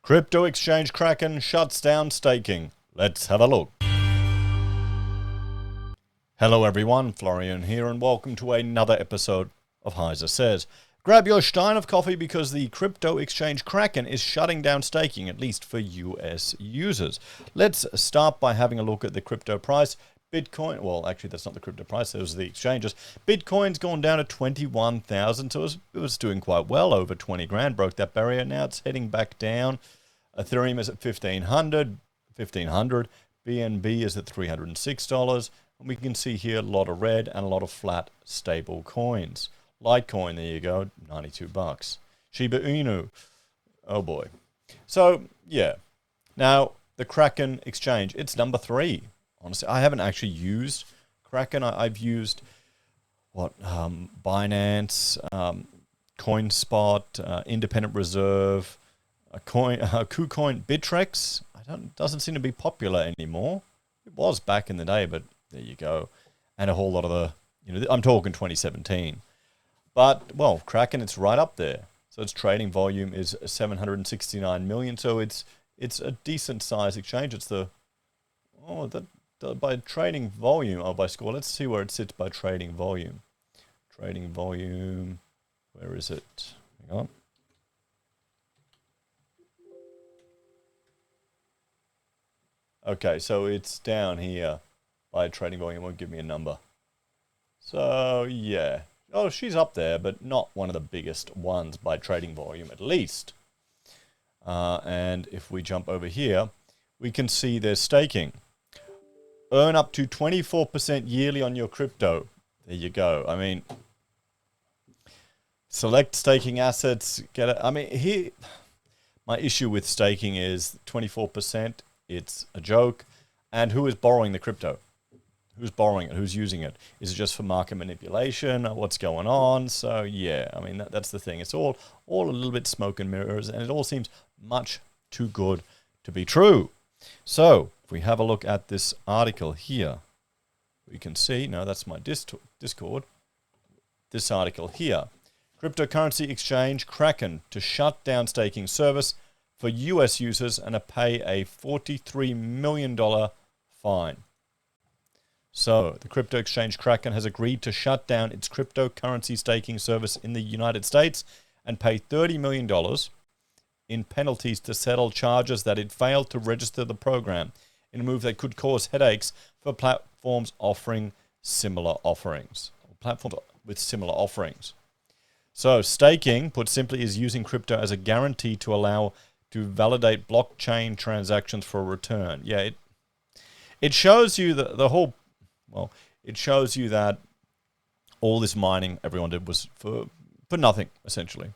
Crypto exchange Kraken shuts down staking. Let's have a look. Hello everyone, Florian here, and welcome to another episode of HeiseSays. Grab your stein of coffee because the crypto exchange Kraken is shutting down staking, at least for US users. Let's start by having a look at the crypto price. Bitcoin, well, actually that's not the crypto price, those are the exchanges. Bitcoin's gone down to 21,000, so it was doing quite well, over 20 grand, broke that barrier. Now it's heading back down. Ethereum is at 1,500, BNB is at $306, and we can see here a lot of red and a lot of flat stable coins. Litecoin, there you go, 92 bucks. Shiba Inu, oh boy. So, yeah. Now, the Kraken exchange, it's number 3. Honestly, I haven't actually used Kraken. I've used, Binance, CoinSpot, Independent Reserve, KuCoin, Bittrex. Doesn't seem to be popular anymore. It was back in the day, but there you go. And a whole lot of the, I'm talking 2017. But, well, Kraken, it's right up there. So its trading volume is 769 million. So it's a decent size exchange. It's by trading volume, by score. Let's see where it sits by trading volume. Trading volume, where is it? Hang on. Okay, so it's down here by trading volume. Won't give me a number. So, yeah. Oh, she's up there, but not one of the biggest ones by trading volume, at least. And if we jump over here, we can see there's staking. Earn up to 24% yearly on your crypto. There you go. I mean, select staking assets. Get it. I mean, here, my issue with staking is 24%. It's a joke. And who is borrowing the crypto? Who's borrowing it? Who's using it? Is it just for market manipulation? What's going on? So, yeah, I mean, that's the thing. It's all a little bit smoke and mirrors, and it all seems much too good to be true. So, if we have a look at this article here, we can see, no, that's my Discord, this article here. Cryptocurrency exchange Kraken to shut down staking service for US users and pay a $43 million fine. So, the crypto exchange Kraken has agreed to shut down its cryptocurrency staking service in the United States and pay $30 million in penalties to settle charges that it failed to register the program, in a move that could cause headaches for platforms offering similar offerings. Platforms with similar offerings. So, staking, put simply, is using crypto as a guarantee to allow to validate blockchain transactions for a return. Yeah, it shows you the whole. Well, it shows you that all this mining everyone did was for nothing, essentially.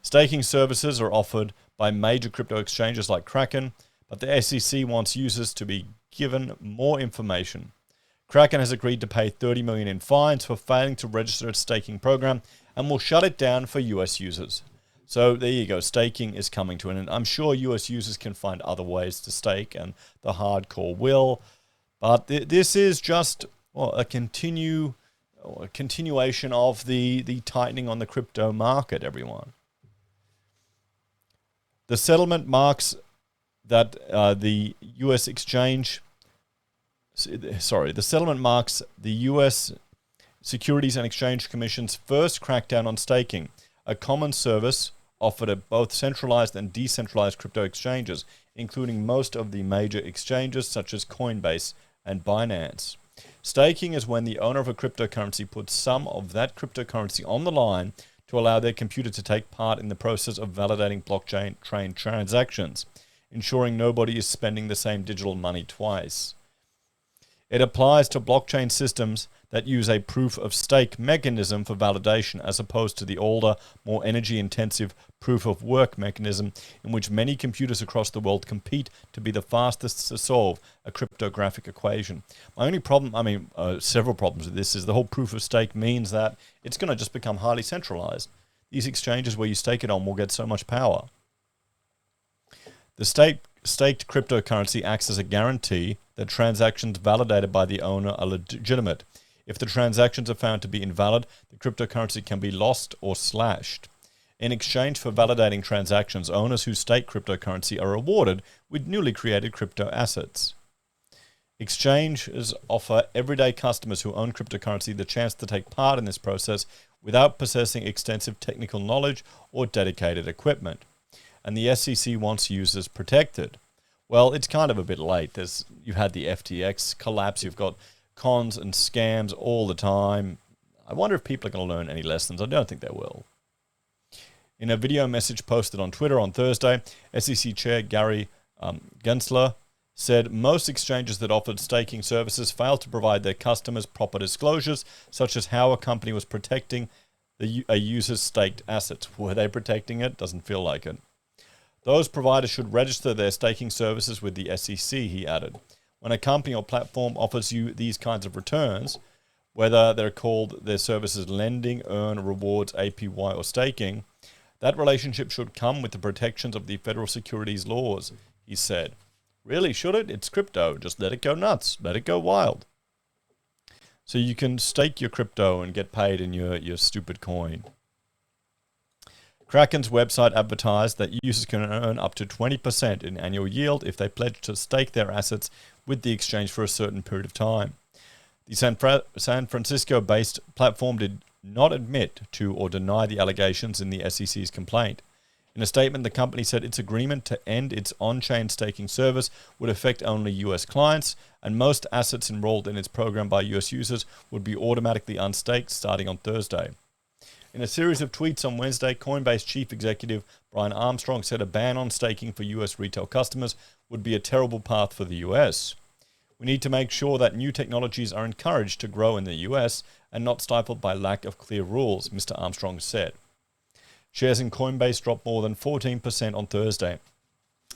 Staking services are offered by major crypto exchanges like Kraken, but the SEC wants users to be given more information. Kraken has agreed to pay $30 million in fines for failing to register its staking program and will shut it down for US users. So there you go, staking is coming to an end. I'm sure US users can find other ways to stake, and the hardcore will. But this is just a continuation of the tightening on the crypto market, everyone. The settlement marks that the U.S. Securities and Exchange Commission's first crackdown on staking, a common service offered at both centralized and decentralized crypto exchanges, including most of the major exchanges such as Coinbase and Binance. Staking is when the owner of a cryptocurrency puts some of that cryptocurrency on the line to allow their computer to take part in the process of validating blockchain transactions, ensuring nobody is spending the same digital money twice. It applies to blockchain systems that use a proof-of-stake mechanism for validation, as opposed to the older, more energy-intensive proof-of-work mechanism in which many computers across the world compete to be the fastest to solve a cryptographic equation. My only problem, several problems with this, is the whole proof-of-stake means that it's going to just become highly centralized. These exchanges where you stake it on will get so much power. The staked cryptocurrency acts as a guarantee that transactions validated by the owner are legitimate. If the transactions are found to be invalid, the cryptocurrency can be lost or slashed. In exchange for validating transactions, owners who stake cryptocurrency are rewarded with newly created crypto assets. Exchanges offer everyday customers who own cryptocurrency the chance to take part in this process without possessing extensive technical knowledge or dedicated equipment. And the SEC wants users protected. Well, it's kind of a bit late. You've had the FTX collapse. You've got cons and scams all the time. I wonder if people are going to learn any lessons. I don't think they will. In a video message posted on Twitter on Thursday, SEC Chair Gary Gensler said most exchanges that offered staking services failed to provide their customers proper disclosures, such as how a company was protecting a user's staked assets. Were they protecting it? Doesn't feel like it. Those providers should register their staking services with the SEC, he added. When a company or platform offers you these kinds of returns, whether they're called their services lending, earn, rewards, APY, or staking, that relationship should come with the protections of the federal securities laws, he said. Really, should it? It's crypto. Just let it go nuts. Let it go wild. So you can stake your crypto and get paid in your stupid coin. Kraken's website advertised that users can earn up to 20% in annual yield if they pledge to stake their assets with the exchange for a certain period of time. The San Francisco-based platform did not admit to or deny the allegations in the SEC's complaint. In a statement, the company said its agreement to end its on-chain staking service would affect only U.S. clients, and most assets enrolled in its program by U.S. users would be automatically unstaked starting on Thursday. In a series of tweets on Wednesday, Coinbase chief executive Brian Armstrong said a ban on staking for U.S. retail customers would be a terrible path for the U.S. We need to make sure that new technologies are encouraged to grow in the U.S. and not stifled by lack of clear rules, Mr. Armstrong said. Shares in Coinbase dropped more than 14% on Thursday.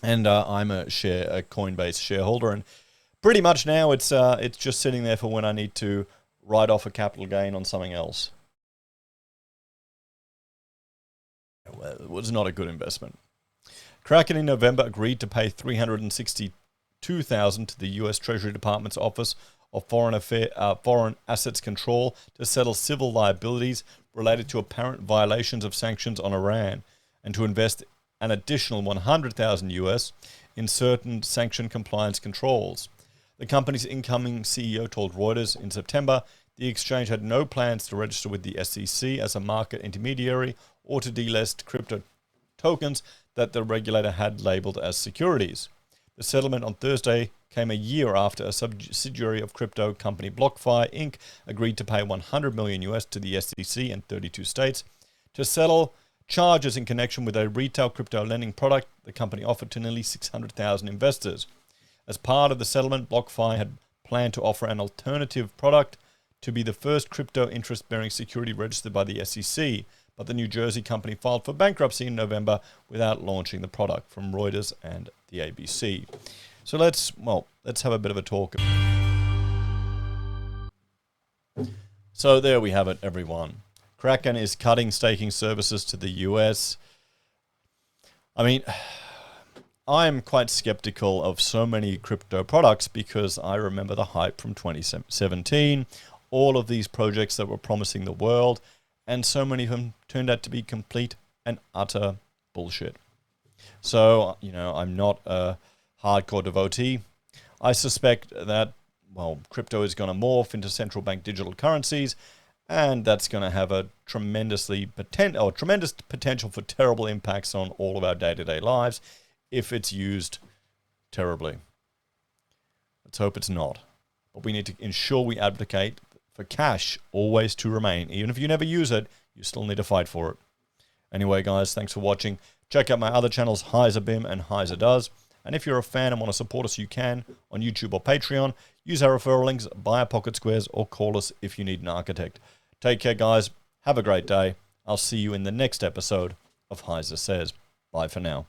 And I'm a Coinbase shareholder, and pretty much now it's just sitting there for when I need to write off a capital gain on something else. Well, it was not a good investment. Kraken in November agreed to pay $362,000 to the U.S. Treasury Department's Office of Foreign Assets Control to settle civil liabilities related to apparent violations of sanctions on Iran, and to invest an additional $100,000 US in certain sanction compliance controls. The company's incoming CEO told Reuters in September the exchange had no plans to register with the SEC as a market intermediary or to delist crypto tokens that the regulator had labeled as securities. The settlement on Thursday came a year after a subsidiary of crypto company BlockFi Inc. agreed to pay $100 million US to the SEC and 32 states to settle charges in connection with a retail crypto lending product the company offered to nearly 600,000 investors. As part of the settlement, BlockFi had planned to offer an alternative product to be the first crypto interest-bearing security registered by the SEC, but the New Jersey company filed for bankruptcy in November without launching the product, from Reuters and the ABC. So let's have a bit of a talk. So there we have it, everyone. Kraken is cutting staking services to the US. I mean, I'm quite skeptical of so many crypto products because I remember the hype from 2017, all of these projects that were promising the world, and so many of them turned out to be complete and utter bullshit. So, I'm not a hardcore devotee. I suspect that, crypto is going to morph into central bank digital currencies, and that's going to have a tremendous potential for terrible impacts on all of our day-to-day lives if it's used terribly. Let's hope it's not. But we need to ensure we advocate for cash always to remain. Even if you never use it, you still need to fight for it. Anyway, guys, thanks for watching. Check out my other channels, HeiseBim and Heise Does. And if you're a fan and want to support us, you can on YouTube or Patreon. Use our referral links, buy our pocket squares, or call us if you need an architect. Take care, guys. Have a great day. I'll see you in the next episode of HeiseSays. Bye for now.